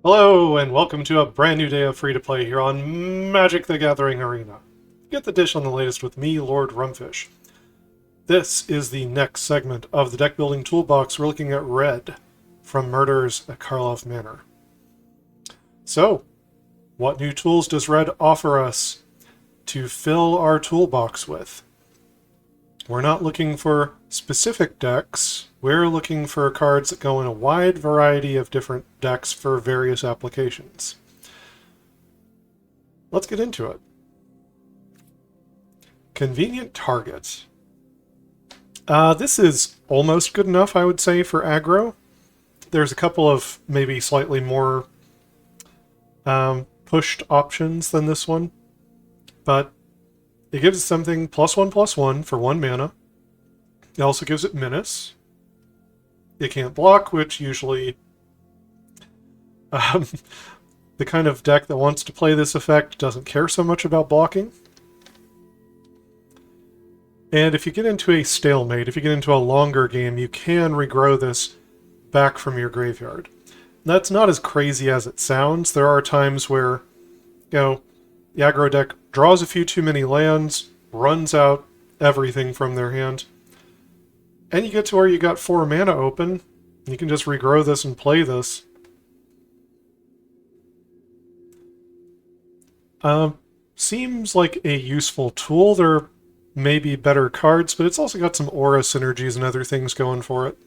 Hello, and welcome to a brand new day of free-to-play here on Magic the Gathering Arena. Get the dish on the latest with me, Lord Rumfish. This is the next segment of the Deck Building Toolbox. We're looking at Red from Murders at Karlov Manor. So, what new tools does Red offer us to fill our toolbox with? We're not looking for specific decks. We're looking for cards that go in a wide variety of different decks for various applications. Let's get into it. Convenient target. This is almost good enough, I would say, for aggro. There's a couple of maybe slightly more pushed options than this one, but it gives it something +1/+1 for 1 mana. It also gives it Menace. It can't block, which usually the kind of deck that wants to play this effect doesn't care so much about blocking. And if you get into a stalemate, if you get into a longer game, you can regrow this back from your graveyard. That's not as crazy as it sounds. There are times where, the aggro deck draws a few too many lands, runs out everything from their hand, and you get to where you got 4 mana open. You can just regrow this and play this. Seems like a useful tool. There may be better cards, but it's also got some aura synergies and other things going for it.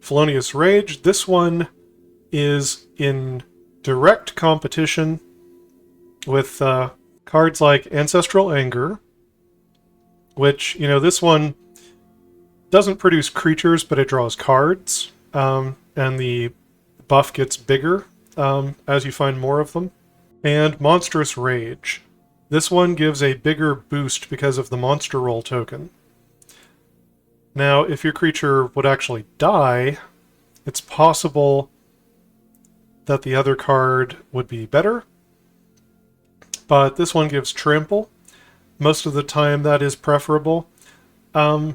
Felonious Rage. This one is in direct competition with cards like Ancestral Anger, which, this one doesn't produce creatures, but it draws cards, and the buff gets bigger as you find more of them. And Monstrous Rage. This one gives a bigger boost because of the Monster Roll token. Now, if your creature would actually die, it's possible that the other card would be better, but this one gives Trample. Most of the time that is preferable. But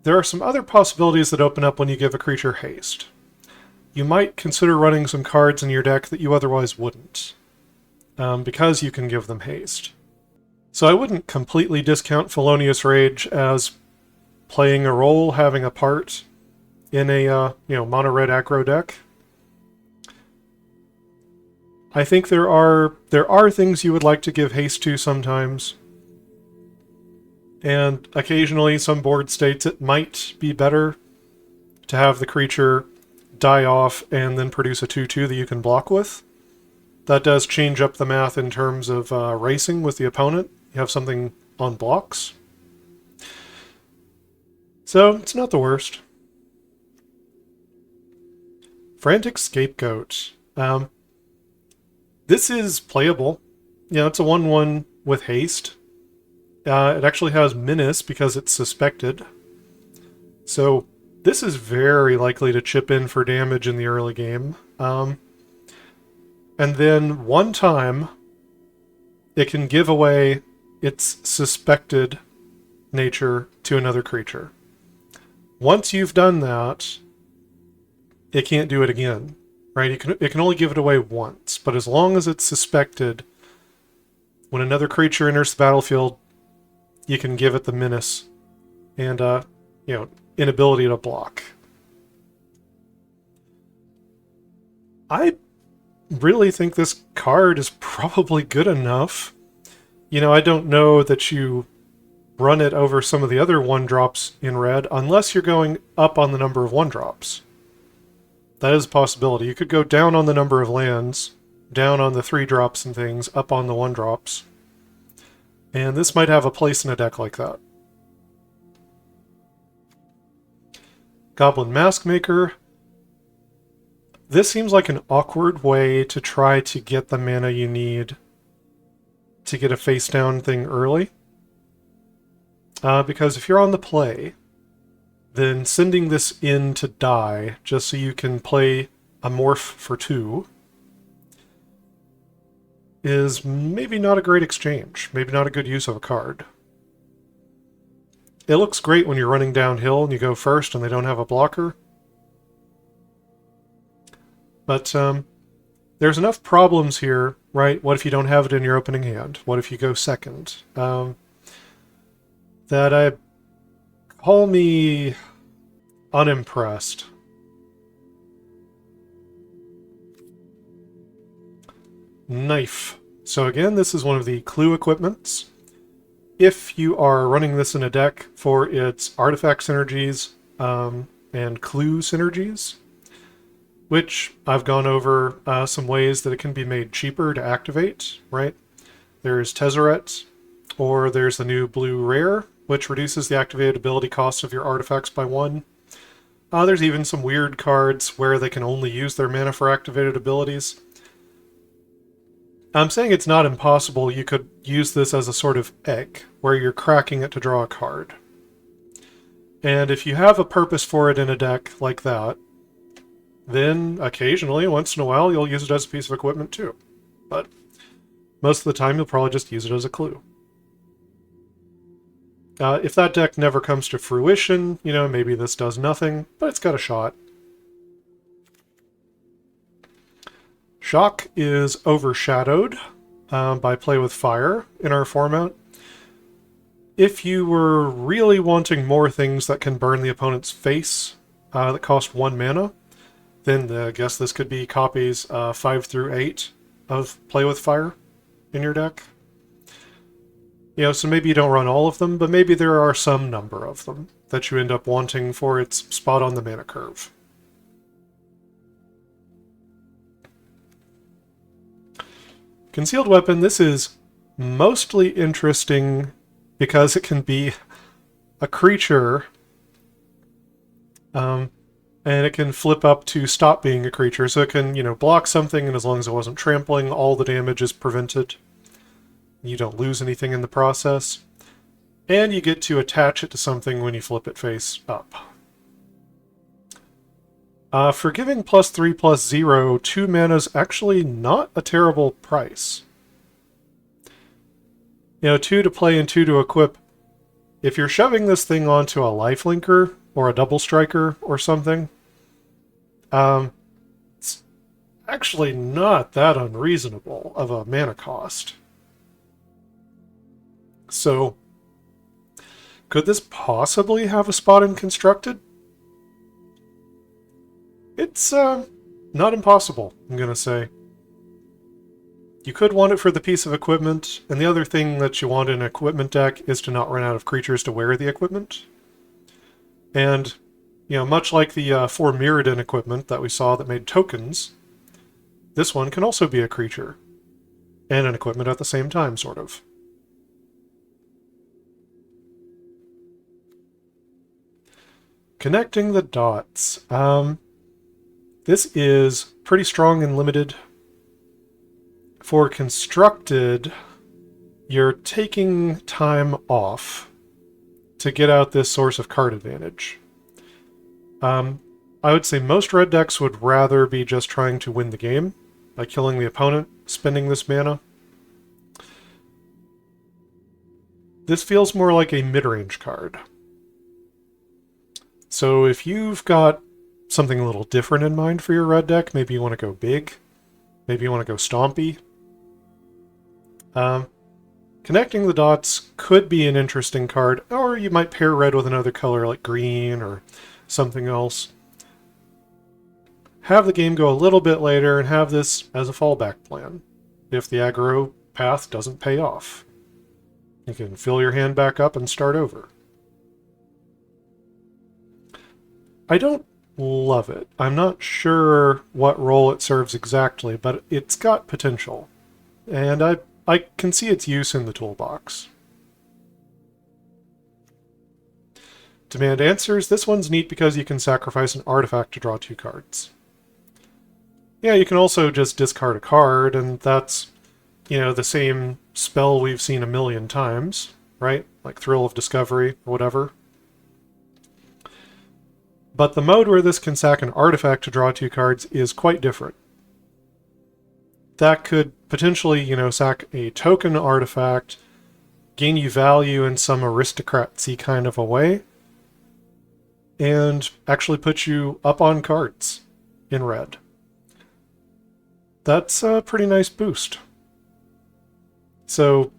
there are some other possibilities that open up when you give a creature haste. You might consider running some cards in your deck that you otherwise wouldn't, because you can give them haste. So I wouldn't completely discount Felonious Rage as playing a role, having a part in a mono-red aggro deck. I think there are things you would like to give haste to sometimes, and occasionally some board states it might be better to have the creature die off and then produce a 2/2 that you can block with. That does change up the math in terms of racing with the opponent. You have something on blocks. So, it's not the worst. Frantic Scapegoat. This is playable. It's a 1/1 with haste. It actually has Menace because it's suspected. So this is very likely to chip in for damage in the early game. And then one time, it can give away its suspected nature to another creature. Once you've done that, it can't do it again. Right? It can only give it away once, but as long as it's suspected, when another creature enters the battlefield, you can give it the Menace and, inability to block. I really think this card is probably good enough. I don't know that you run it over some of the other 1-drops in red, unless you're going up on the number of 1-drops. That is a possibility. You could go down on the number of lands, down on the 3-drops and things, up on the 1-drops. And this might have a place in a deck like that. Goblin Maskmaker. This seems like an awkward way to try to get the mana you need to get a face-down thing early. Because if you're on the play, then sending this in to die, just so you can play a morph for 2, is maybe not a great exchange. Maybe not a good use of a card. It looks great when you're running downhill and you go first and they don't have a blocker. But there's enough problems here, right? What if you don't have it in your opening hand? What if you go second? That I call me unimpressed. Knife. So again, this is one of the clue equipments. If you are running this in a deck for its artifact synergies and clue synergies, which I've gone over some ways that it can be made cheaper to activate, right? There's Tezzeret, or there's the new blue rare, which reduces the activated ability cost of your artifacts by 1. There's even some weird cards where they can only use their mana for activated abilities. I'm saying it's not impossible. You could use this as a sort of egg, where you're cracking it to draw a card. And if you have a purpose for it in a deck like that, then occasionally, once in a while, you'll use it as a piece of equipment too. But most of the time, you'll probably just use it as a clue. If that deck never comes to fruition, you know, maybe this does nothing, but it's got a shot. Shock is overshadowed by Play with Fire in our format. If you were really wanting more things that can burn the opponent's face that cost 1 mana, then I guess this could be copies 5 through 8 of Play with Fire in your deck. You know, so maybe you don't run all of them, but maybe there are some number of them that you end up wanting for its spot on the mana curve. Concealed Weapon, this is mostly interesting because it can be a creature, and it can flip up to stop being a creature, so it can, you know, block something, and as long as it wasn't trampling, all the damage is prevented. You don't lose anything in the process. And you get to attach it to something when you flip it face up. For giving +3/+0, 2 mana is actually not a terrible price. You know, 2 to play and 2 to equip. If you're shoving this thing onto a lifelinker or a double striker or something, it's actually not that unreasonable of a mana cost. So, could this possibly have a spot in Constructed? It's not impossible, I'm going to say. You could want it for the piece of equipment, and the other thing that you want in an equipment deck is to not run out of creatures to wear the equipment. And, you know, much like the 4 Mirrodin equipment that we saw that made tokens, this one can also be a creature. And an equipment at the same time, sort of. Connecting the dots. This is pretty strong and limited. For Constructed, you're taking time off to get out this source of card advantage. I would say most red decks would rather be just trying to win the game by killing the opponent, spending this mana. This feels more like a mid-range card. So if you've got something a little different in mind for your red deck, maybe you want to go big, maybe you want to go stompy, Connecting the Dots could be an interesting card, or you might pair red with another color like green or something else. Have the game go a little bit later and have this as a fallback plan if the aggro path doesn't pay off. You can fill your hand back up and start over. I don't love it. I'm not sure what role it serves exactly, but it's got potential. And I can see its use in the toolbox. Demand Answers. This one's neat because you can sacrifice an artifact to draw 2 cards. Yeah, you can also just discard a card, and that's, you know, the same spell we've seen a million times, right? Like Thrill of Discovery or whatever. But the mode where this can sack an artifact to draw 2 cards is quite different. That could potentially, you know, sack a token artifact gain you value in some aristocracy kind of a way, and actually put you up on cards in red. That's a pretty nice boost. So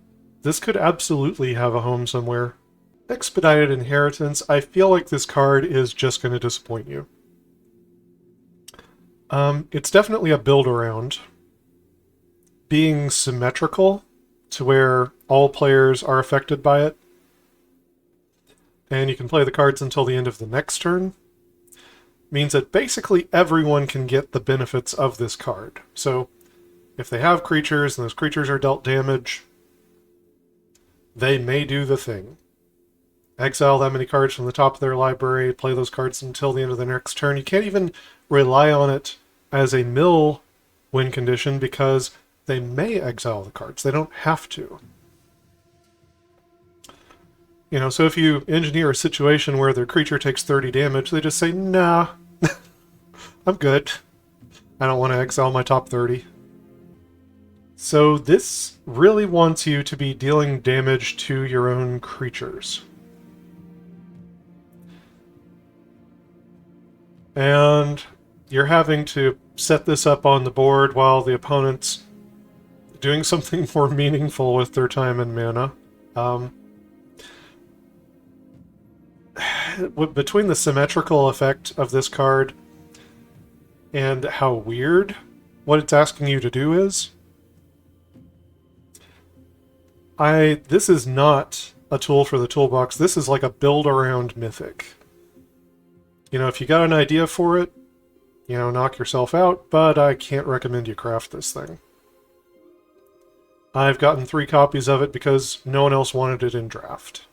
this could absolutely have a home somewhere. Expedited Inheritance, I feel like this card is just going to disappoint you. It's definitely a build-around. Being symmetrical to where all players are affected by it, and you can play the cards until the end of the next turn, means that basically everyone can get the benefits of this card. So if they have creatures and those creatures are dealt damage, they may do the thing. Exile that many cards from the top of their library, play those cards until the end of the next turn. You can't even rely on it as a mill win condition because they may exile the cards. They don't have to. You know, so if you engineer a situation where their creature takes 30 damage, they just say, nah, I'm good. I don't want to exile my top 30. So this really wants you to be dealing damage to your own creatures. And you're having to set this up on the board while the opponent's doing something more meaningful with their time and mana. Between the symmetrical effect of this card and how weird what it's asking you to do is, this is not a tool for the toolbox. This is like a build-around mythic. You know, if you got an idea for it, you know, knock yourself out, but I can't recommend you craft this thing. I've gotten 3 copies of it because no one else wanted it in draft.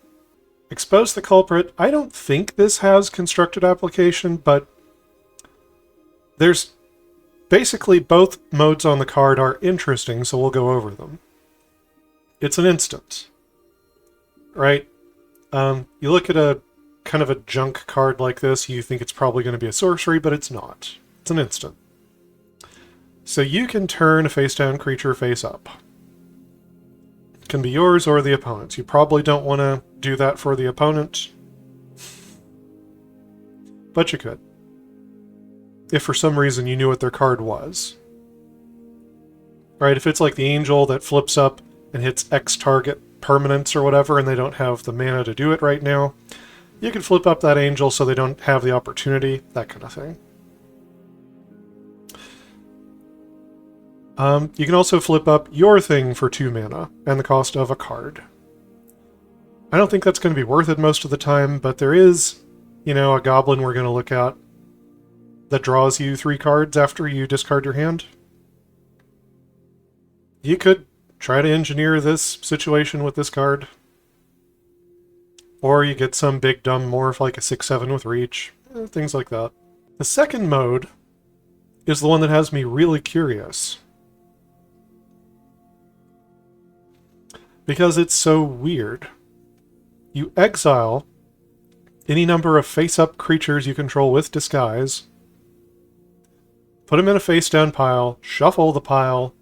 Expose the Culprit. I don't think this has constructed application, but there's basically both modes on the card are interesting, so we'll go over them. It's an instant, right? You look at a kind of a junk card like this, you think it's probably going to be a sorcery, but it's not. It's an instant. So you can turn a face-down creature face-up. It can be yours or the opponent's. You probably don't want to do that for the opponent, but you could. If for some reason you knew what their card was. Right, if it's like the Angel that flips up and hits X target permanents or whatever, and they don't have the mana to do it right now, you can flip up that Angel so they don't have the opportunity, that kind of thing. You can also flip up your thing for 2 mana and the cost of a card. I don't think that's going to be worth it most of the time, but there is, you know, a goblin we're going to look at that draws you 3 cards after you discard your hand. You could try to engineer this situation with this card. Or you get some big dumb morph like a 6/7 with reach. Things like that. The second mode is the one that has me really curious. Because it's so weird. You exile any number of face-up creatures you control with Disguise, put them in a face-down pile, shuffle the pile,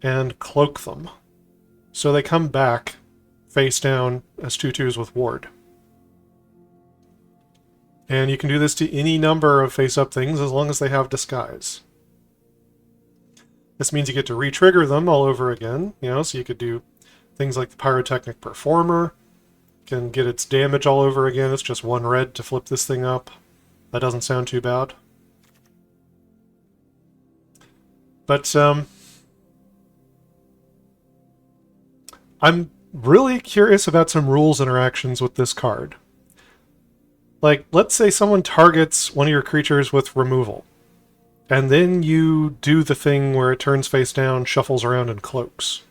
and cloak them. So they come back face down as 2/2s with Ward. And you can do this to any number of face-up things as long as they have Disguise. This means you get to re-trigger them all over again, you know, so you could do things like the Pyrotechnic Performer, can get its damage all over again. It's just 1 red to flip this thing up. That doesn't sound too bad. But, I'm really curious about some rules interactions with this card. Like, let's say someone targets one of your creatures with removal, and then you do the thing where it turns face down, shuffles around, and cloaks.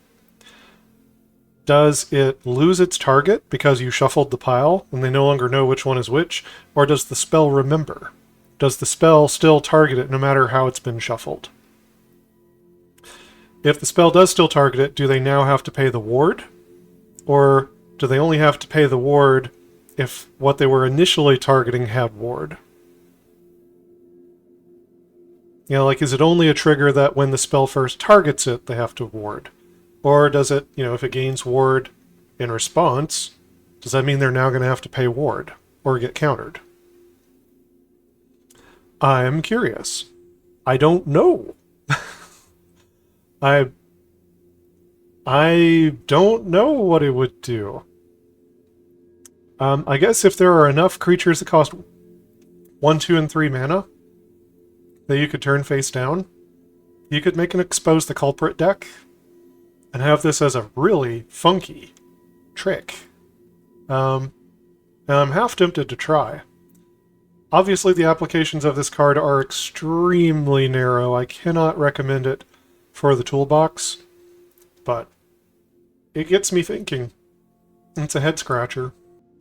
Does it lose its target because you shuffled the pile, and they no longer know which one is which, or does the spell remember? Does the spell still target it no matter how it's been shuffled? If the spell does still target it, do they now have to pay the ward? Or do they only have to pay the ward if what they were initially targeting had ward? You know, like, is it only a trigger that when the spell first targets it, they have to ward? Or does it, you know, if it gains ward, in response, does that mean they're now going to have to pay ward or get countered? I'm curious. I don't know. I don't know what it would do. I guess if there are enough creatures that cost 1, 2, and 3 mana that you could turn face down, you could make an Expose the Culprit deck and have this as a really funky trick. And I'm half tempted to try. Obviously, the applications of this card are extremely narrow. I cannot recommend it for the toolbox, but it gets me thinking. It's a head-scratcher.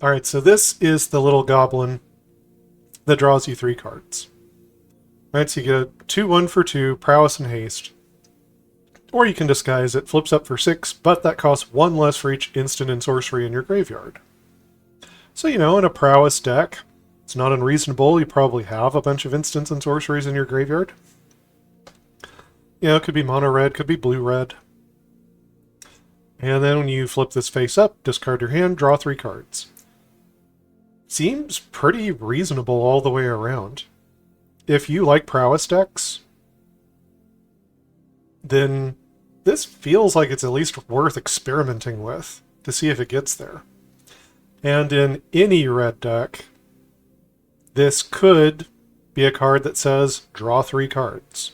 Alright, so this is the little goblin that draws you 3 cards. Alright, so you get a 2/1 for 2, Prowess and Haste. Or you can disguise it, flips up for 6, but that costs 1 less for each instant and sorcery in your graveyard. So, you know, in a Prowess deck, it's not unreasonable. You probably have a bunch of instants and sorceries in your graveyard. You know, it could be mono red, could be blue red. And then when you flip this face up, discard your hand, draw 3 cards. Seems pretty reasonable all the way around. If you like Prowess decks, then this feels like it's at least worth experimenting with to see if it gets there. And in any red deck, this could be a card that says, draw 3 cards.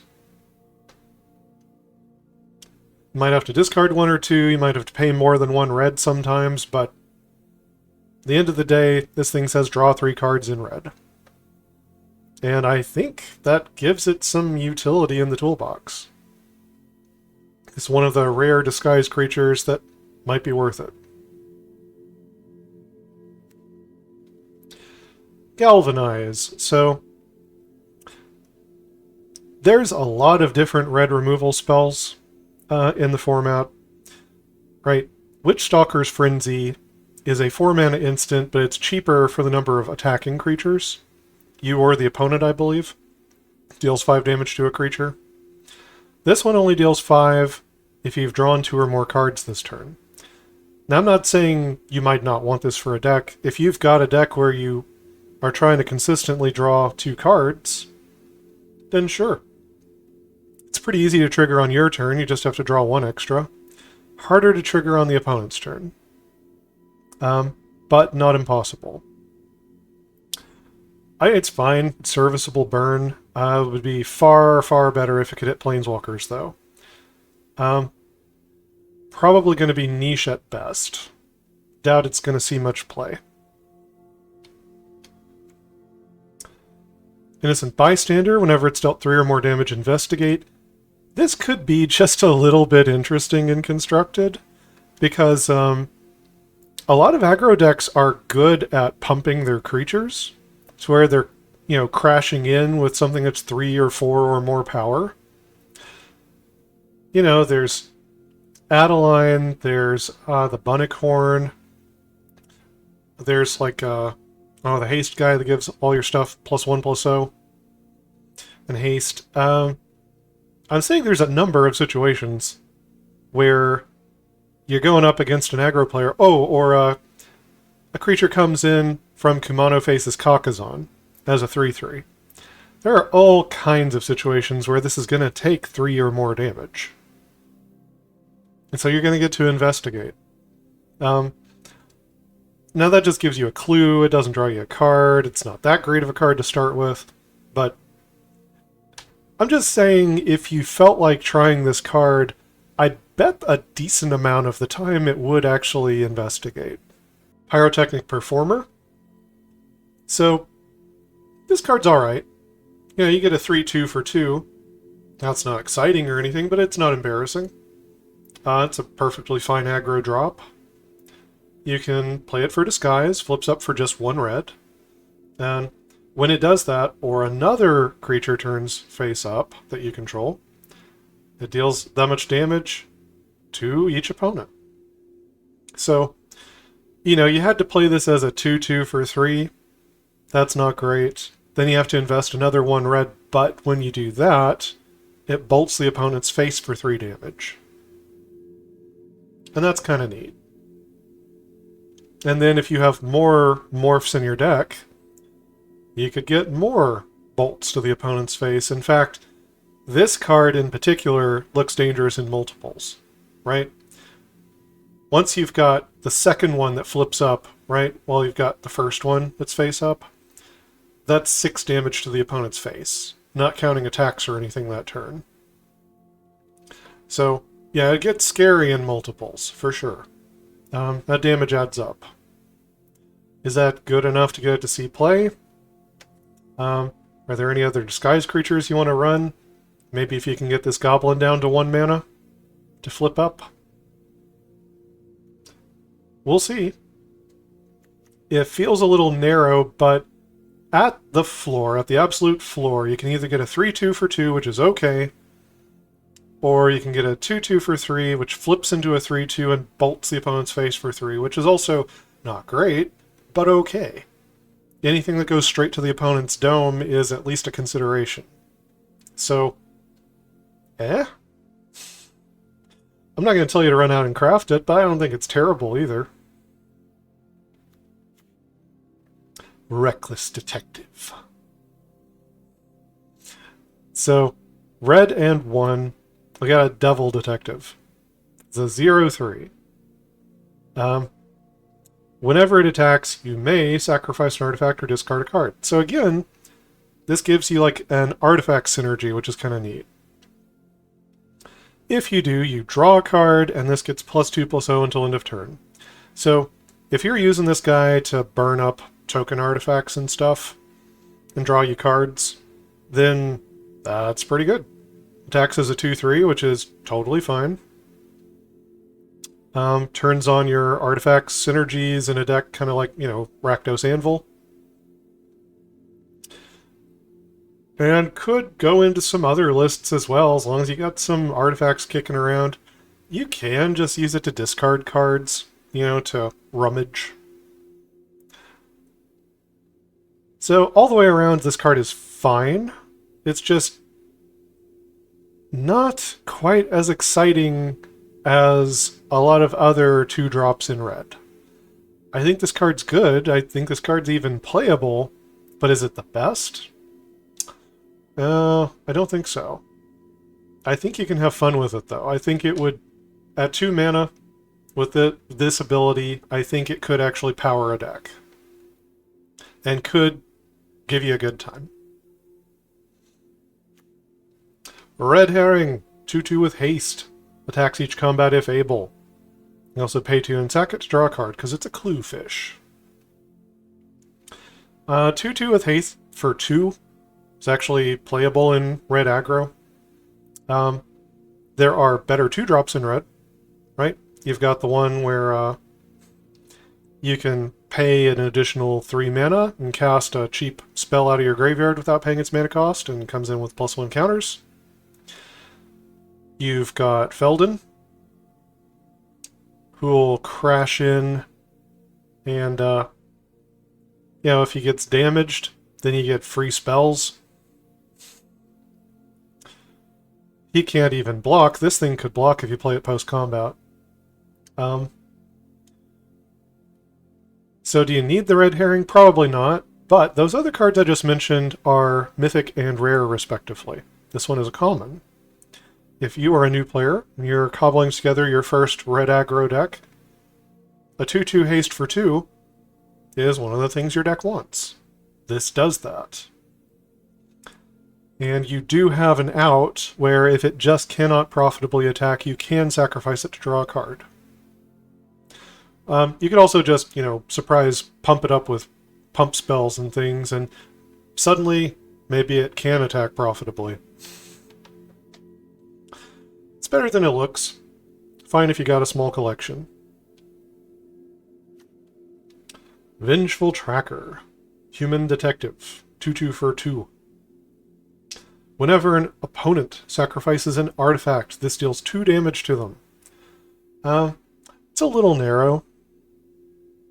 You might have to discard 1 or 2, you might have to pay more than 1 red sometimes, but at the end of the day, this thing says draw 3 cards in red. And I think that gives it some utility in the toolbox. It's one of the rare disguised creatures that might be worth it. Galvanize. So, there's a lot of different red removal spells in the format. Right, Witchstalker's Frenzy is a 4-mana instant, but it's cheaper for the number of attacking creatures. You or the opponent, I believe. Deals 5 damage to a creature. This one only deals 5 if you've drawn 2 or more cards this turn. Now, I'm not saying you might not want this for a deck. If you've got a deck where you are trying to consistently draw 2 cards, then sure. It's pretty easy to trigger on your turn, you just have to draw 1 extra. Harder to trigger on the opponent's turn. But not impossible. It's fine, it's serviceable burn. It would be far, far better if it could hit Planeswalkers, though. Probably going to be niche at best. Doubt it's going to see much play. Innocent Bystander, whenever it's dealt 3 or more damage, investigate. This could be just a little bit interesting and constructed, because a lot of aggro decks are good at pumping their creatures. It's where they're, you know, crashing in with something that's 3 or 4 or more power. You know, there's Adeline, there's the Bunnicorn, there's like the haste guy that gives all your stuff +1/+0 and haste. I'm saying there's a number of situations where you're going up against an aggro player. Oh, or a creature comes in from Kumano faces Kakazan as a 3/3. There are all kinds of situations where this is going to take 3 or more damage. And so you're going to get to investigate. Now that just gives you a clue. It doesn't draw you a card. It's not that great of a card to start with. But I'm just saying, if you felt like trying this card, I'd bet a decent amount of the time it would actually investigate. Pyrotechnic Performer. So, this card's alright. You know, you get a 3/2 for 2. That's not exciting or anything, but it's not embarrassing. It's a perfectly fine aggro drop. You can play it for disguise, flips up for just 1 red. And when it does that, or another creature turns face up that you control, it deals that much damage to each opponent. So, you know, you had to play this as a 2/2 for 3. That's not great. Then you have to invest another 1 red, but when you do that, it bolts the opponent's face for 3 damage. And that's kind of neat. And then if you have more morphs in your deck, you could get more bolts to the opponent's face. In fact, this card in particular looks dangerous in multiples, right? Once you've got the second one that flips up, right, while you've got the first one that's face up, that's 6 damage to the opponent's face, not counting attacks or anything that turn. So, yeah, it gets scary in multiples, for sure. That damage adds up. Is that good enough to get it to see play? Are there any other disguise creatures you want to run? Maybe if you can get this goblin down to 1 mana to flip up? We'll see. It feels a little narrow, but at the floor, at the absolute floor, you can either get a 3-2 for 2, which is okay, or you can get a 2-2 for 3, which flips into a 3-2 and bolts the opponent's face for 3, which is also not great, but okay. Anything that goes straight to the opponent's dome is at least a consideration. So, I'm not going to tell you to run out and craft it, but I don't think it's terrible either. Reckless Detective. So, red and 1. We got a Devil Detective. It's a 0/3. Whenever it attacks, you may sacrifice an artifact or discard a card. So again, this gives you like an artifact synergy, which is kind of neat. If you do, you draw a card, and this gets +2/+0 until end of turn. So if you're using this guy to burn up token artifacts and stuff, and draw you cards, then that's pretty good. Attacks as a 2/3, which is totally fine. Turns on your artifacts synergies in a deck, kind of like, you know, Rakdos Anvil. And could go into some other lists as well, as long as you got some artifacts kicking around. You can just use it to discard cards, you know, to rummage. So all the way around, this card is fine. It's just not quite as exciting as a lot of other 2-drops in red. I think this card's good. I think this card's even playable, but is it the best? I don't think so. I think you can have fun with it, though. I think it would, at 2 mana, with this ability, I think it could actually power a deck. And could give you a good time. Red Herring, 2/2 with haste. Attacks each combat if able. You also pay 2 and sack it to draw a card, because it's a clue fish. 2/2 with haste for 2 is actually playable in red aggro. There are better 2-drops in red, right? You've got the one where you can pay an additional 3 mana and cast a cheap spell out of your graveyard without paying its mana cost, and comes in with +1 counters. You've got Felden, who will crash in, and, you know, if he gets damaged, then you get free spells. He can't even block. This thing could block if you play it post-combat. So do you need the Red Herring? Probably not, but those other cards I just mentioned are mythic and rare, respectively. This one is a common. If you are a new player and you're cobbling together your first red aggro deck, a 2/2 haste for 2 is one of the things your deck wants. This does that. And you do have an out where if it just cannot profitably attack, you can sacrifice it to draw a card. You could also just, you know, surprise pump it up with pump spells and things, and suddenly maybe it can attack profitably. It's better than it looks. Fine if you got a small collection. Vengeful Tracker. Human Detective. 2/2 for 2. Whenever an opponent sacrifices an artifact, this deals 2 damage to them. It's a little narrow.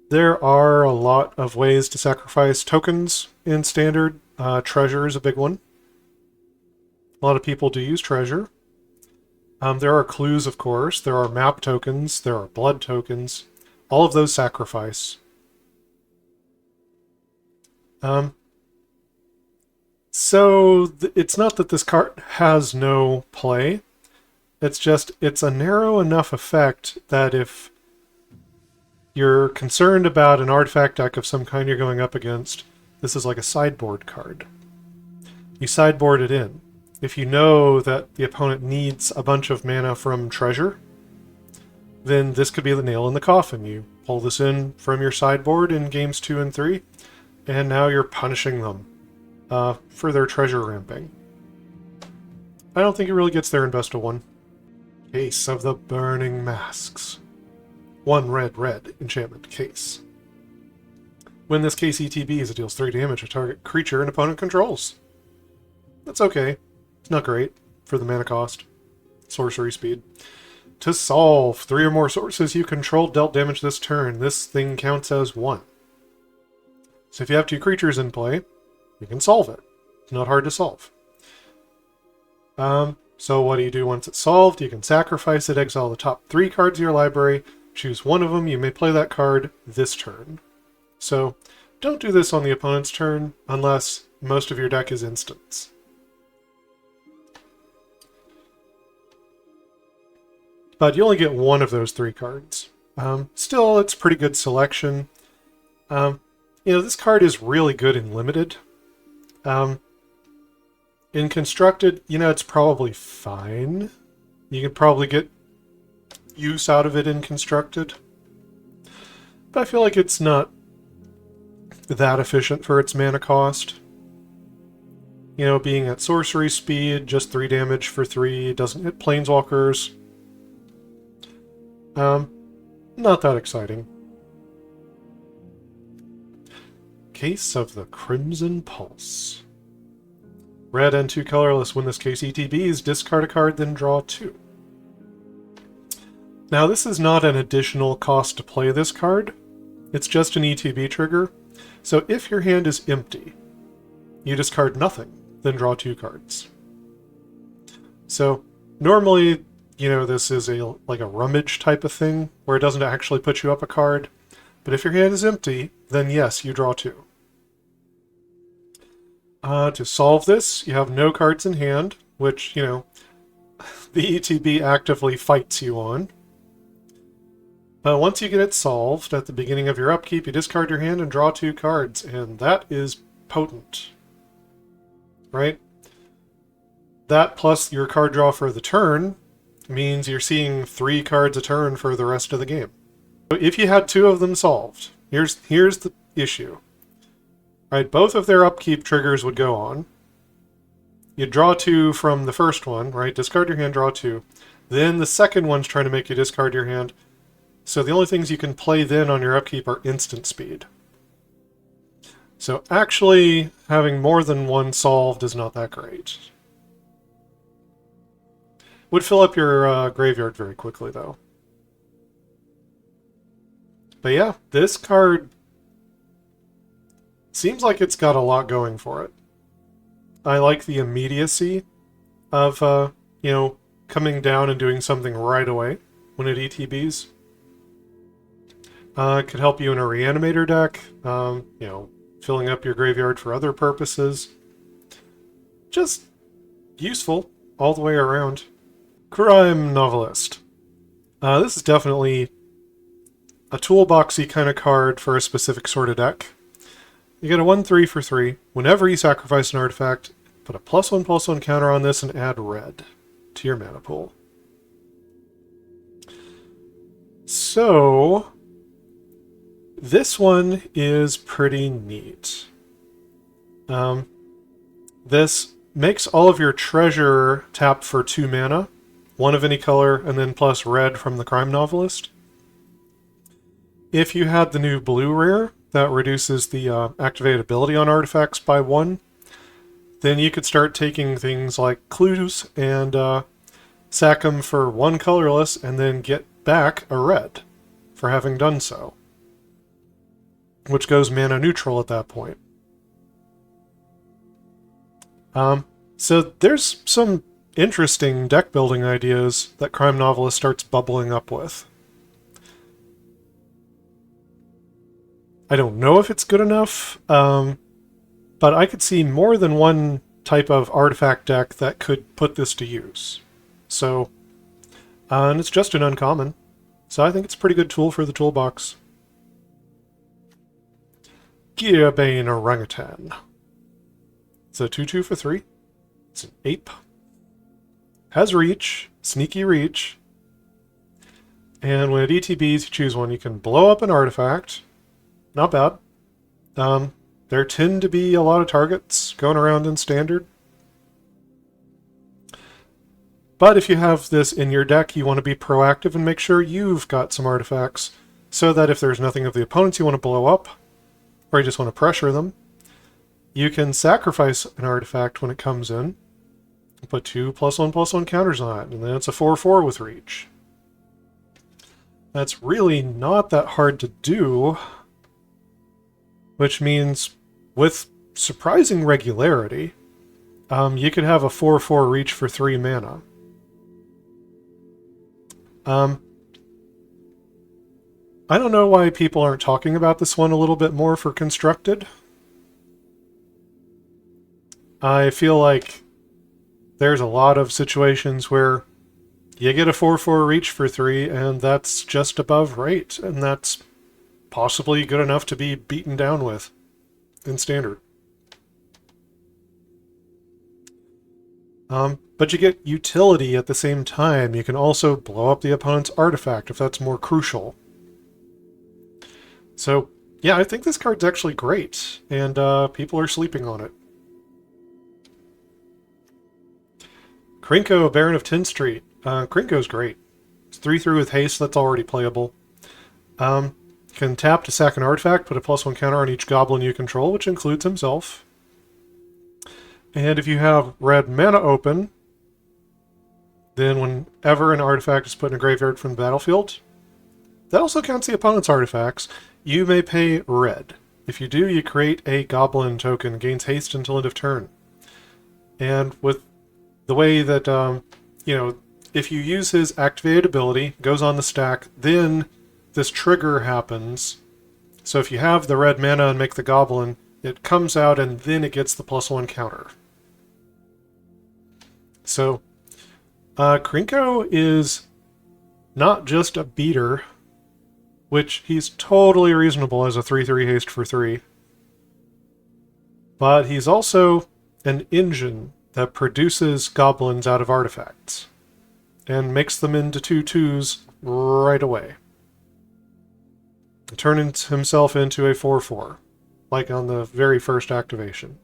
There are a lot of ways to sacrifice tokens in Standard. Treasure is a big one. A lot of people do use Treasure. There are clues, of course. There are map tokens. There are blood tokens. all of those sacrifice. So it's not that this card has no play. It's just, it's a narrow enough effect that if you're concerned about an artifact deck of some kind you're going up against, this is like a sideboard card. You sideboard it in. If you know that the opponent needs a bunch of mana from treasure, then this could be the nail in the coffin. You pull this in from your sideboard in games 2 and 3, and now you're punishing them for their treasure ramping. I don't think it really gets there in best of 1. Case of the Burning Masks. 1 red enchantment case. When this case ETBs, it deals 3 damage to target creature an opponent controls. That's okay. It's not great for the mana cost. Sorcery speed. To solve, 3 or more sources you control dealt damage this turn. This thing counts as 1. So if you have 2 creatures in play, you can solve it. It's not hard to solve. So what do you do once it's solved? You can sacrifice it, exile the top 3 cards of your library, choose one of them, you may play that card this turn. So don't do this on the opponent's turn unless most of your deck is instants. But you only get 1 of those 3 cards. Still, it's pretty good selection. This card is really good in Limited. In Constructed, it's probably fine. You can probably get use out of it in Constructed. But I feel like it's not that efficient for its mana cost. Being at sorcery speed, just 3 damage for 3, doesn't hit planeswalkers. Not that exciting. Case of the Crimson Pulse. Red and 2 colorless. When this case ETBs, discard a card, then draw 2. Now this is not an additional cost to play this card. It's just an ETB trigger. So if your hand is empty, you discard nothing, then draw 2 cards. So normally, this is like a rummage type of thing, where it doesn't actually put you up a card. But if your hand is empty, then yes, you draw 2. To solve this, you have no cards in hand, which, the ETB actively fights you on. Once you get it solved, at the beginning of your upkeep, you discard your hand and draw 2 cards, and that is potent. Right? That plus your card draw for the turn means you're seeing 3 cards a turn for the rest of the game. So if you had 2 of them solved, here's the issue. Right, both of their upkeep triggers would go on. You draw 2 from the first one, right? Discard your hand, draw 2. Then the second one's trying to make you discard your hand. So the only things you can play then on your upkeep are instant speed. So actually, having more than 1 solved is not that great. Would fill up your graveyard very quickly, though. But yeah, this card seems like it's got a lot going for it. I like the immediacy of, coming down and doing something right away when it ETBs. It could help you in a reanimator deck, filling up your graveyard for other purposes. Just useful all the way around. Crime Novelist. This is definitely a toolboxy kind of card for a specific sort of deck. You get a 1/3 for 3. Whenever you sacrifice an artifact, put a +1/+1 counter on this and add red to your mana pool. So this one is pretty neat. This makes all of your treasure tap for 2 mana, 1 of any color, and then plus red from the Crime Novelist. If you had the new blue rare, that reduces the activated ability on artifacts by 1, then you could start taking things like clues and sack them for 1 colorless and then get back a red for having done so, which goes mana neutral at that point. So there's some interesting deck building ideas that Crime Novelist starts bubbling up with. I don't know if it's good enough, but I could see more than one type of artifact deck that could put this to use. So, and it's just an uncommon. So I think it's a pretty good tool for the toolbox. Gearbane Orangutan. It's a 2/2 for 3. It's an ape. Has reach, sneaky reach. And when it ETBs, you choose one. You can blow up an artifact. Not bad. There tend to be a lot of targets going around in Standard. But if you have this in your deck, you want to be proactive and make sure you've got some artifacts, so that if there's nothing of the opponents you want to blow up, or you just want to pressure them, you can sacrifice an artifact when it comes in, and put 2 +1/+1 counters on it, and then it's a 4/4 with reach. That's really not that hard to do, which means with surprising regularity, you could have a 4/4 reach for 3 mana. I don't know why people aren't talking about this one a little bit more for Constructed. I feel like there's a lot of situations where you get a 4/4 reach for 3, and that's just above right, and that's possibly good enough to be beaten down with in Standard. But you get utility at the same time. You can also blow up the opponent's artifact if that's more crucial. So, yeah, I think this card's actually great, and people are sleeping on it. Krinko, Baron of Tin Street. Krinko's great. It's 3/3 with haste, that's already playable. Can tap to sack an artifact, put a +1 counter on each goblin you control, which includes himself. And if you have red mana open, then whenever an artifact is put in a graveyard from the battlefield, that also counts the opponent's artifacts. You may pay red. If you do, you create a goblin token, gains haste until end of turn. And with the way that, if you use his activated ability, goes on the stack, then this trigger happens. So if you have the red mana and make the goblin, it comes out and then it gets the +1 counter. So, Krinko is not just a beater, which he's totally reasonable as a 3/3 haste for 3, but he's also an engine that produces goblins out of artifacts and makes them into 2/2s right away. Turning himself into a 4/4, like on the very first activation.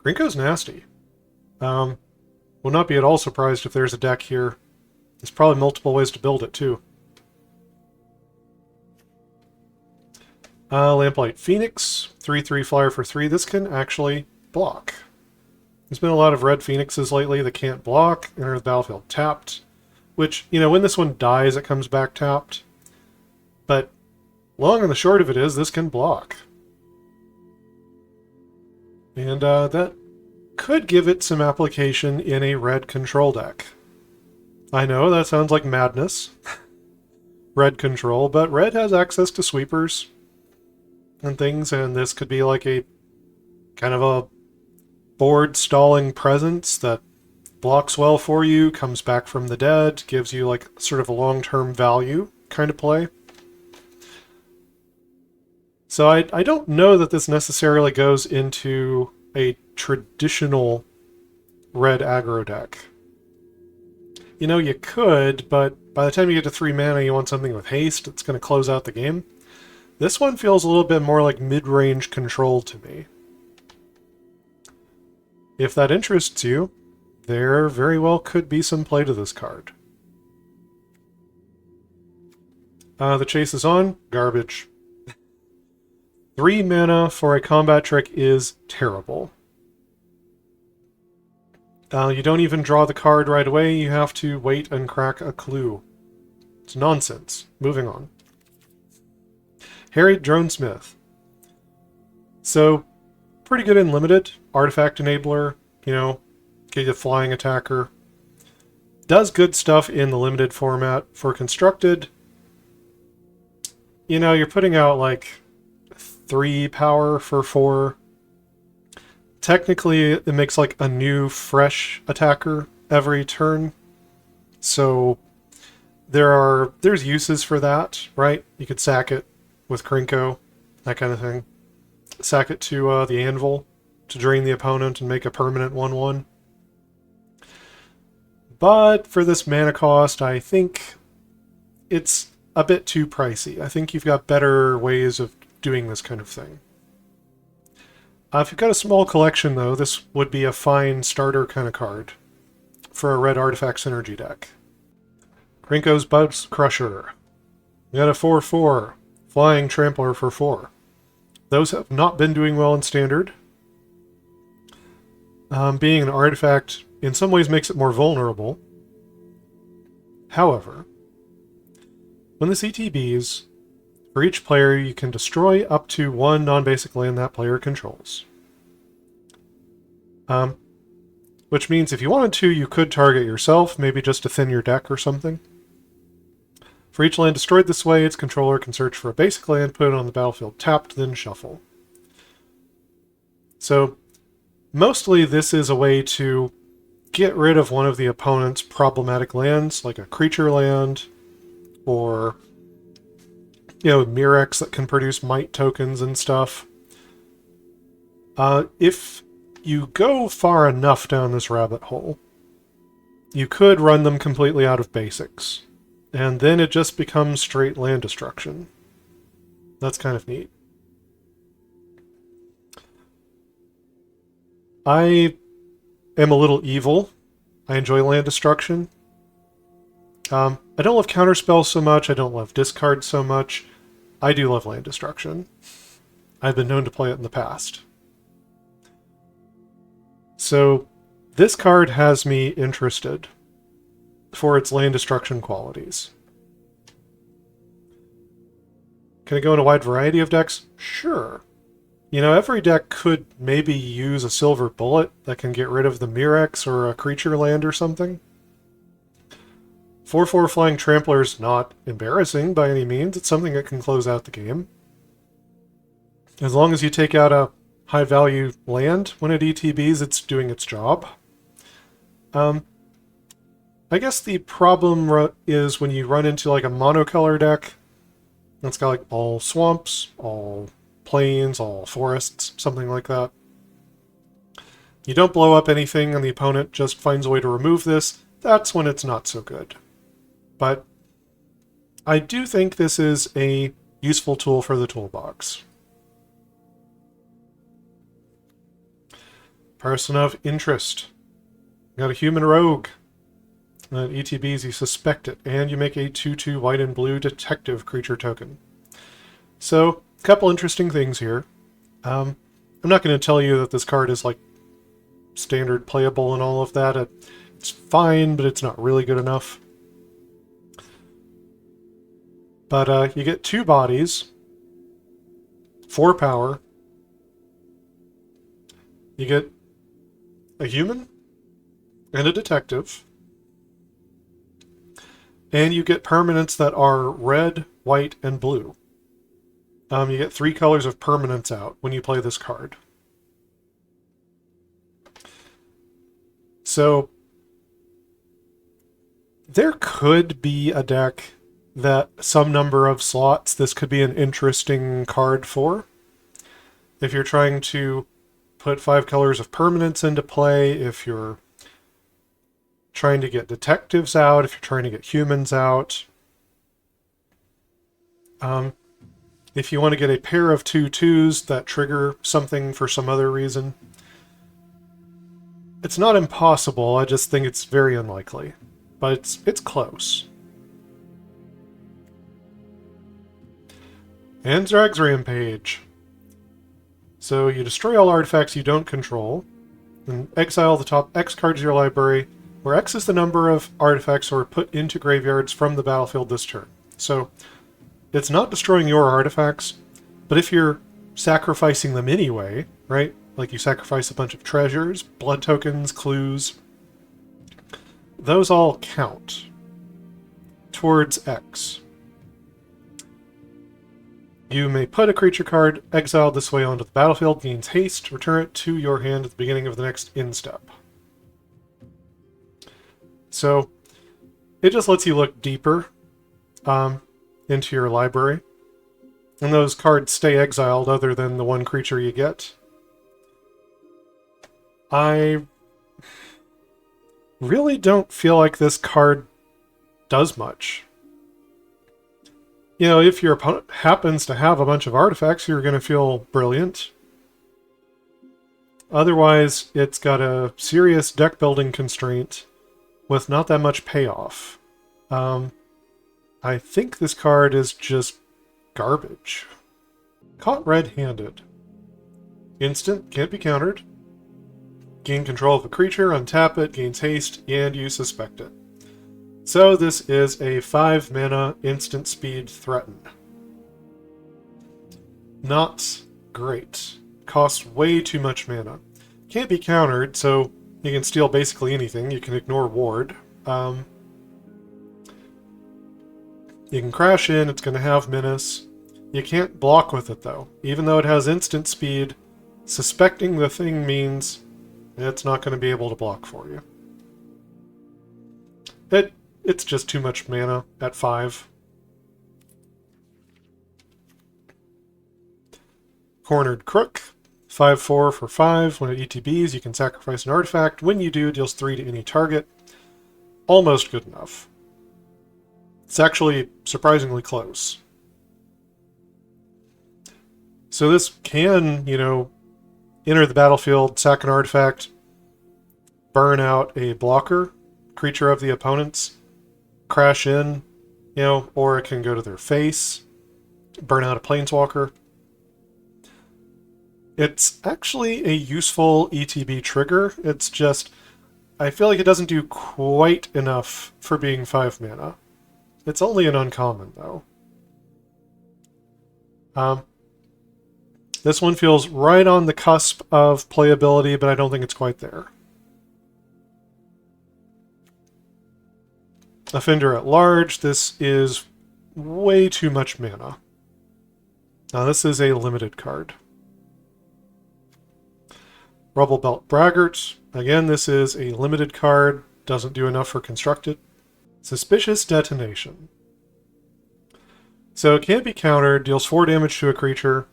Krinko's nasty. Will not be at all surprised if there's a deck here. There's probably multiple ways to build it, too. Lamplight Phoenix, 3/3 flyer for 3. This can actually block. There's been a lot of red Phoenixes lately that can't block, enter the battlefield tapped, which, when this one dies, it comes back tapped. But long and the short of it is, this can block. And that could give it some application in a red control deck. I know, that sounds like madness. Red control, but red has access to sweepers and things, and this could be like a kind of a board stalling presence that blocks well for you, comes back from the dead, gives you like sort of a long-term value kind of play. So I don't know that this necessarily goes into a traditional red aggro deck. You could, but by the time you get to 3 mana, you want something with haste that's going to close out the game. This one feels a little bit more like mid-range control to me. If that interests you, there very well could be some play to this card. The chase is on. Garbage. 3 mana for a combat trick is terrible. You don't even draw the card right away, you have to wait and crack a clue. It's nonsense. Moving on. Harried Dronesmith. So, pretty good in limited. Artifact enabler, get you a flying attacker. Does good stuff in the limited format. For constructed, you know, you're putting out like 3 power for 4. Technically, it makes like a new, fresh attacker every turn. So there's uses for that, right? You could sack it with Krinko, that kind of thing. Sack it to the anvil to drain the opponent and make a permanent 1/1. But for this mana cost, I think it's a bit too pricey. I think you've got better ways of doing this kind of thing. If you've got a small collection, though, this would be a fine starter kind of card for a red artifact synergy deck. Krinko's Bud Crusher. We got a 4/4 Flying Trampler for 4. Those have not been doing well in Standard. Being an artifact in some ways makes it more vulnerable. However, when the CTBs, for each player you can destroy up to 1 non-basic land that player controls. Which means if you wanted to, you could target yourself, maybe just to thin your deck or something. For each land destroyed this way, its controller can search for a basic land, put it on the battlefield tapped, then shuffle. So, mostly this is a way to get rid of one of the opponent's problematic lands, like a creature land, or, you know, Mirex that can produce might tokens and stuff. If you go far enough down this rabbit hole, you could run them completely out of basics. And then it just becomes straight land destruction. That's kind of neat. I am a little evil. I enjoy land destruction. I don't love counterspell so much. I don't love discard so much. I do love land destruction. I've been known to play it in the past. So this card has me interested for its land destruction qualities. Can it go in a wide variety of decks? Sure. You know, every deck could maybe use a silver bullet that can get rid of the Mirex or a creature land or something. 4/4 Flying Trampler is not embarrassing by any means. It's something that can close out the game. As long as you take out a high-value land when it ETBs, it's doing its job. I guess the problem is when you run into like a monocolor deck that's got like all swamps, all plains, all forests, something like that. You don't blow up anything and the opponent just finds a way to remove this. That's when it's not so good. But I do think this is a useful tool for the toolbox. Person of interest. You got a human rogue. ETBs, you suspect it, and you make a 2/2 white and blue detective creature token. So, a couple interesting things here. I'm not going to tell you that this card is like standard playable and all of that. It's fine, but it's not really good enough. But you get 2 bodies, 4 power. You get a human and a detective. And you get permanents that are red, white, and blue. You get 3 colors of permanents out when you play this card. So, there could be a deck that some number of slots this could be an interesting card for. If you're trying to put 5 colors of permanents into play, if you're trying to get detectives out, if you're trying to get humans out. If you want to get a pair of 2/2s that trigger something for some other reason. It's not impossible, I just think it's very unlikely. But it's close. Anthrax Rampage. So you destroy all artifacts you don't control, and exile the top X cards of your library, where X is the number of artifacts that were put into graveyards from the battlefield this turn. So, it's not destroying your artifacts, but if you're sacrificing them anyway, right? Like you sacrifice a bunch of treasures, blood tokens, clues, those all count towards X. You may put a creature card exiled this way onto the battlefield, gains haste, return it to your hand at the beginning of the next end step. So it just lets you look deeper into your library. And those cards stay exiled other than the one creature you get. I really don't feel like this card does much. You know, if your opponent happens to have a bunch of artifacts, you're going to feel brilliant. Otherwise, it's got a serious deck building constraint with not that much payoff. I think this card is just garbage. Caught red-handed. Instant, can't be countered. Gain control of a creature, untap it, gains haste, and you suspect it. So this is a 5 mana instant speed threaten. Not great. Costs way too much mana. Can't be countered, so you can steal basically anything. You can ignore ward. You can crash in, it's going to have menace. You can't block with it though. Even though it has instant speed, suspecting the thing means it's not going to be able to block for you. It's just too much mana at 5. Cornered Crook. 5/4 for 5. When it ETBs, you can sacrifice an artifact. When you do, it deals 3 to any target. Almost good enough. It's actually surprisingly close. So this can, you know, enter the battlefield, sack an artifact, burn out a blocker, creature of the opponent's, crash in, you know, or it can go to their face, burn out a planeswalker. It's actually a useful ETB trigger. It's just, I feel like it doesn't do quite enough for being 5 mana. It's only an uncommon, though. This one feels right on the cusp of playability, but I don't think it's quite there. Offender at Large, this is way too much mana. Now this is a limited card. Rubble Belt Braggart, again this is a limited card, doesn't do enough for constructed. Suspicious Detonation. So it can't be countered, deals 4 damage to a creature.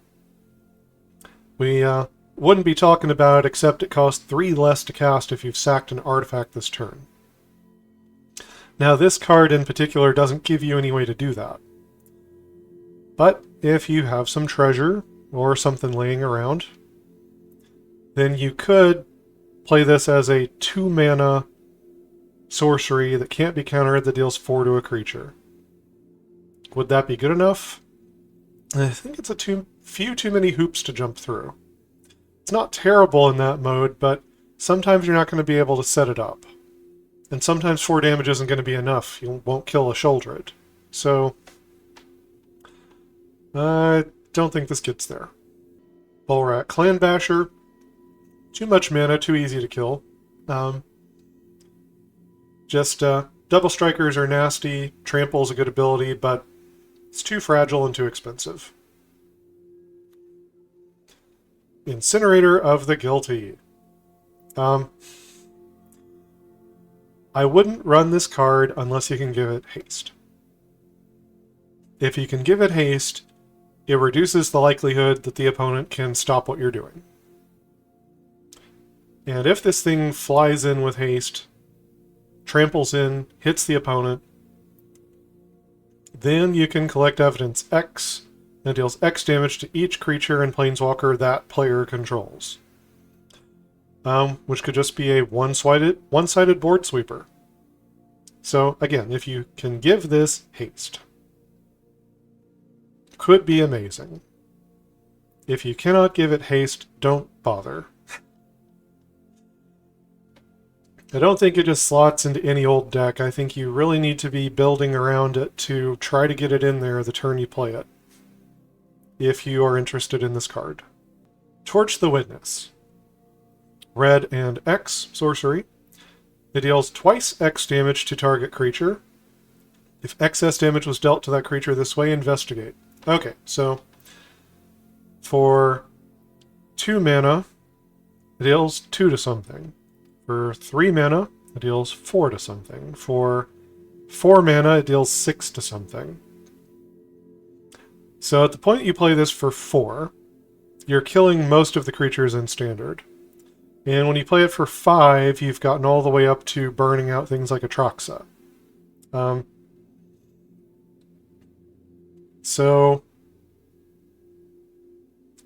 We wouldn't be talking about it except it costs 3 less to cast if you've sacked an artifact this turn. Now this card in particular doesn't give you any way to do that. But if you have some treasure or something laying around, then you could play this as a 2 mana sorcery that can't be countered that deals 4 to a creature. Would that be good enough? I think it's a few too many hoops to jump through. It's not terrible in that mode, but sometimes you're not going to be able to set it up. And sometimes 4 damage isn't going to be enough. You won't kill a Shoulder. So, I don't think this gets there. Bullrat Clan Basher. Too much mana, too easy to kill. Double Strikers are nasty. Trample's a good ability, but it's too fragile and too expensive. Incinerator of the Guilty. I wouldn't run this card unless you can give it haste. If you can give it haste, it reduces the likelihood that the opponent can stop what you're doing. And if this thing flies in with haste, tramples in, hits the opponent, then you can collect evidence X that deals X damage to each creature and planeswalker that player controls. Which could just be a one-sided board sweeper. So, again, if you can give this haste, could be amazing. If you cannot give it haste, don't bother. I don't think it just slots into any old deck. I think you really need to be building around it to try to get it in there the turn you play it, if you are interested in this card. Torch the Witness. Red and X sorcery. It deals twice X damage to target creature. If excess damage was dealt to that creature this way, investigate. Okay, so For 2 mana, it deals 2 to something. For 3 mana, it deals 4 to something. For 4 mana, it deals 6 to something. So at the point you play this for 4, you're killing most of the creatures in Standard. And when you play it for 5, you've gotten all the way up to burning out things like Atraxa. So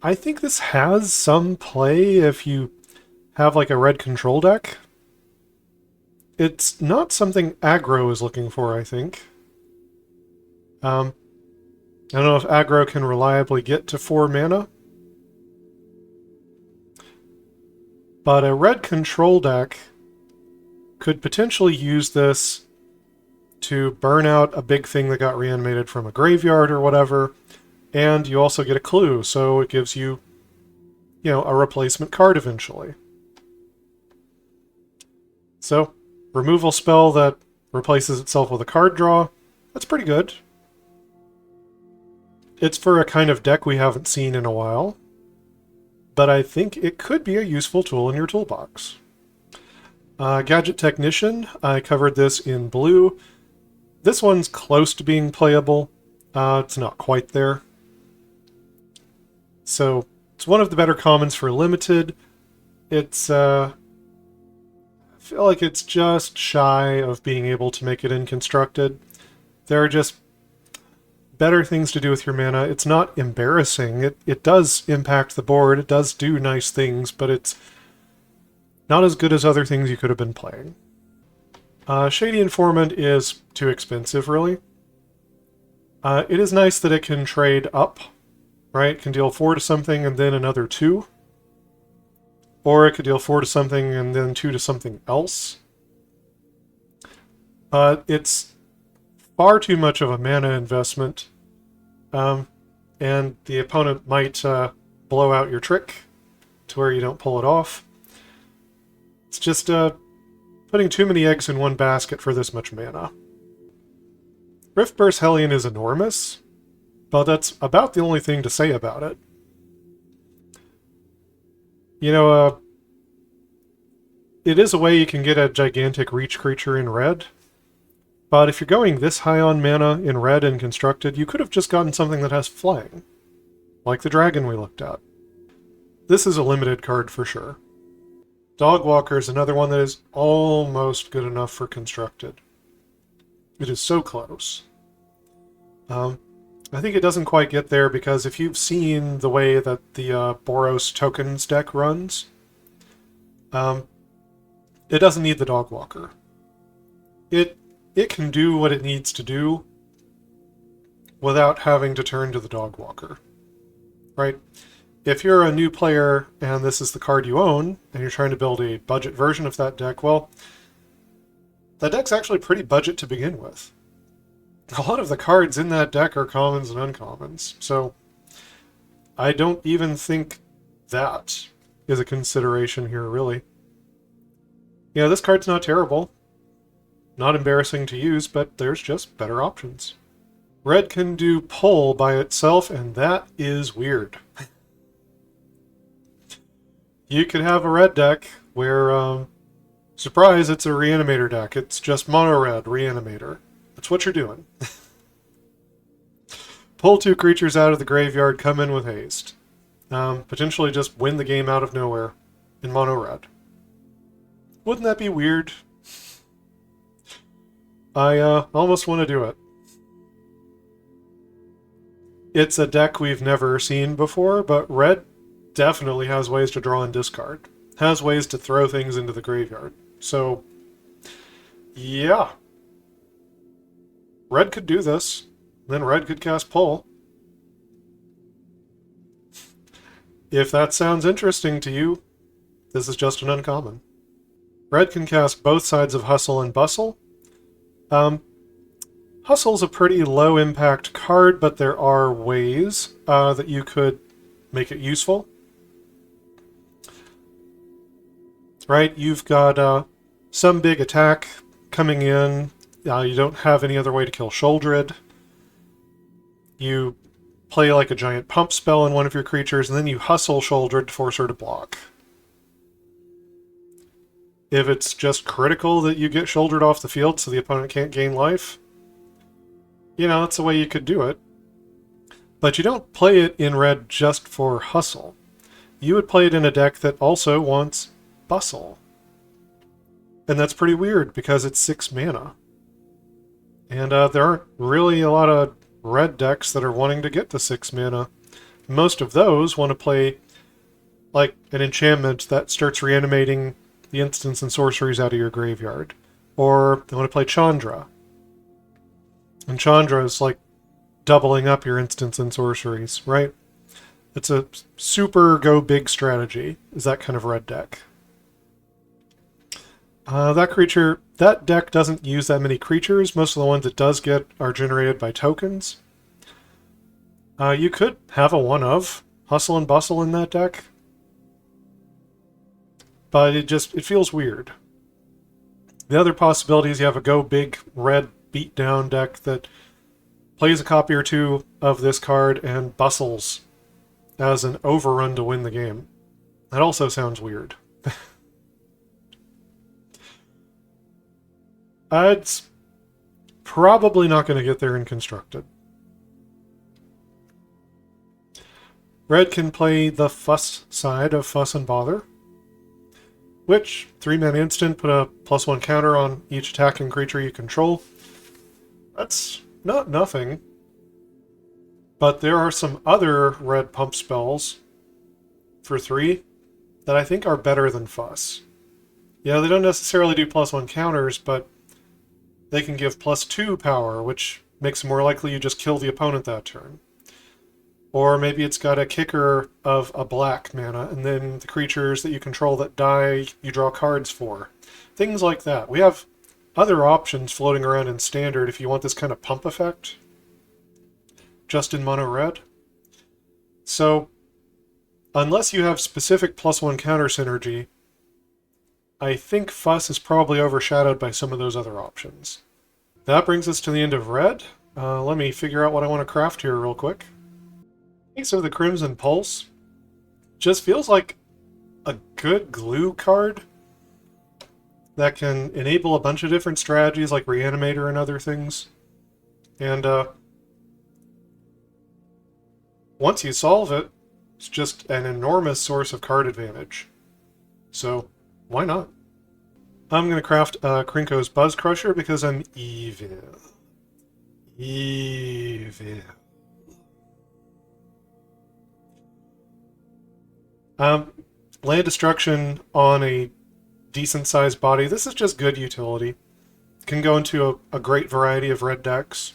I think this has some play if you have like a red control deck. It's not something aggro is looking for, I think. I don't know if aggro can reliably get to 4 mana. But a red control deck could potentially use this to burn out a big thing that got reanimated from a graveyard or whatever, and you also get a clue, so it gives you, a replacement card eventually. So, removal spell that replaces itself with a card draw, that's pretty good. It's for a kind of deck we haven't seen in a while, but I think it could be a useful tool in your toolbox. Gadget Technician, I covered this in blue. This one's close to being playable. It's not quite there. So, it's one of the better commons for limited. It's, I feel like it's just shy of being able to make it in constructed. There are just better things to do with your mana. It's not embarrassing. It does impact the board. It does do nice things, but it's not as good as other things you could have been playing. Shady Informant is too expensive, really. It is nice that it can trade up, right? It can deal 4 to something and then another 2. Or it could deal 4 to something and then 2 to something else. It's far too much of a mana investment, and the opponent might blow out your trick to where you don't pull it off. It's just putting too many eggs in one basket for this much mana. Riftburst Hellion is enormous, but that's about the only thing to say about it. It is a way you can get a gigantic reach creature in red, but if you're going this high on mana in red and constructed, you could have just gotten something that has flying, like the dragon we looked at. This is a limited card for sure. Dogwalker is another one that is almost good enough for constructed. It is so close. I think it doesn't quite get there because if you've seen the way that the Boros tokens deck runs, it doesn't need the Dogwalker. It can do what it needs to do without having to turn to the Dogwalker, right? If you're a new player and this is the card you own, and you're trying to build a budget version of that deck, well, that deck's actually pretty budget to begin with. A lot of the cards in that deck are commons and uncommons, so I don't even think that is a consideration here, really. This card's not terrible. Not embarrassing to use, but there's just better options. Red can do pull by itself, and that is weird. You could have a red deck where, surprise, it's a reanimator deck. It's just mono red reanimator. That's what you're doing. Pull 2 creatures out of the graveyard, come in with haste. Potentially just win the game out of nowhere in mono red. Wouldn't that be weird? I almost want to do it. It's a deck we've never seen before, but red definitely has ways to draw and discard. Has ways to throw things into the graveyard. So, yeah. Red could do this. Then red could cast pull. If that sounds interesting to you, this is just an uncommon. Red can cast both sides of Hustle and Bustle. Hustle's a pretty low impact card, but there are ways that you could make it useful. Right, you've got some big attack coming in. You don't have any other way to kill Sholdred. You play like a giant pump spell on one of your creatures, and then you hustle Shouldered to force her to block. If it's just critical that you get Shouldered off the field so the opponent can't gain life, you know, that's the way you could do it. But you don't play it in red just for hustle. You would play it in a deck that also wants bustle. And that's pretty weird because it's 6 mana. And there aren't really a lot of red decks that are wanting to get to 6 mana. Most of those want to play like an enchantment that starts reanimating the instants and sorceries out of your graveyard. Or they want to play Chandra. And Chandra is like doubling up your instants and sorceries, right? It's a super go big strategy, is that kind of red deck. That deck doesn't use that many creatures. Most of the ones it does get are generated by tokens. You could have a one of Hustle and Bustle in that deck, but it feels weird. The other possibility is you have a go big red beatdown deck that plays a copy or two of this card and bustles as an overrun to win the game. That also sounds weird. It's probably not going to get there in Constructed. Red can play the Fuss side of Fuss and Bother, which 3-mana instant, put a +1 counter on each attacking creature you control. That's not nothing. But there are some other red pump spells for 3 that I think are better than Fuss. Yeah, they don't necessarily do +1 counters, but they can give +2 power, which makes it more likely you just kill the opponent that turn. Or maybe it's got a kicker of a black mana, and then the creatures that you control that die, you draw cards for. Things like that. We have other options floating around in Standard if you want this kind of pump effect, just in mono red. So, unless you have specific +1 counter synergy, I think Fuss is probably overshadowed by some of those other options. That brings us to the end of red. Let me figure out what I want to craft here real quick. Case of the Crimson Pulse just feels like a good glue card that can enable a bunch of different strategies like Reanimator and other things. And once you solve it, it's just an enormous source of card advantage. So, why not? I'm going to craft Krinko's Buzz Crusher because I'm evil. Evil. Land destruction on a decent-sized body. This is just good utility. Can go into a great variety of red decks.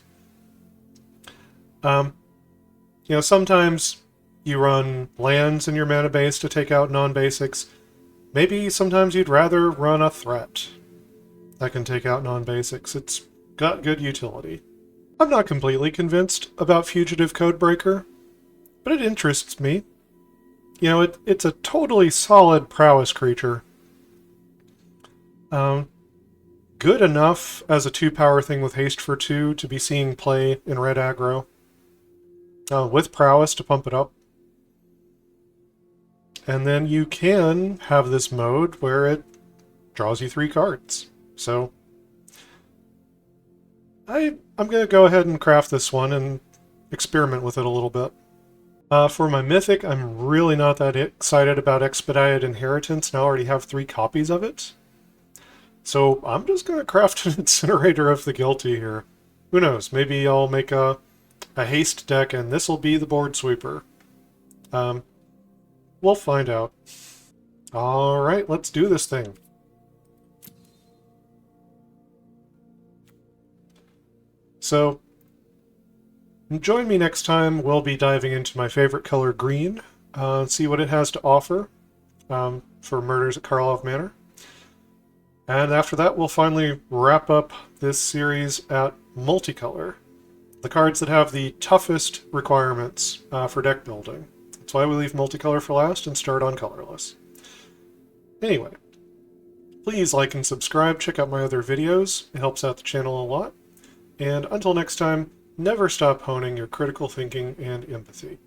You know, sometimes you run lands in your mana base to take out non-basics. Maybe sometimes you'd rather run a threat that can take out non-basics. It's got good utility. I'm not completely convinced about Fugitive Codebreaker, but it interests me. You know, it's a totally solid prowess creature. Good enough as a 2-power thing with haste for 2 to be seeing play in red aggro. With prowess to pump it up. And then you can have this mode where it draws you 3 cards. So I'm going to go ahead and craft this one and experiment with it a little bit. For my Mythic, I'm really not that excited about Expedited Inheritance, and I already have 3 copies of it. So I'm just going to craft an Incinerator of the Guilty here. Who knows, maybe I'll make a haste deck and this will be the board sweeper. We'll find out. Alright, let's do this thing. So, join me next time. We'll be diving into my favorite color, green, see what it has to offer for Murders at Karlov Manor. And after that, we'll finally wrap up this series at multicolor. The cards that have the toughest requirements for deck building. That's why we leave multicolor for last and start on colorless. Anyway, please like and subscribe. Check out my other videos. It helps out the channel a lot. And until next time, never stop honing your critical thinking and empathy.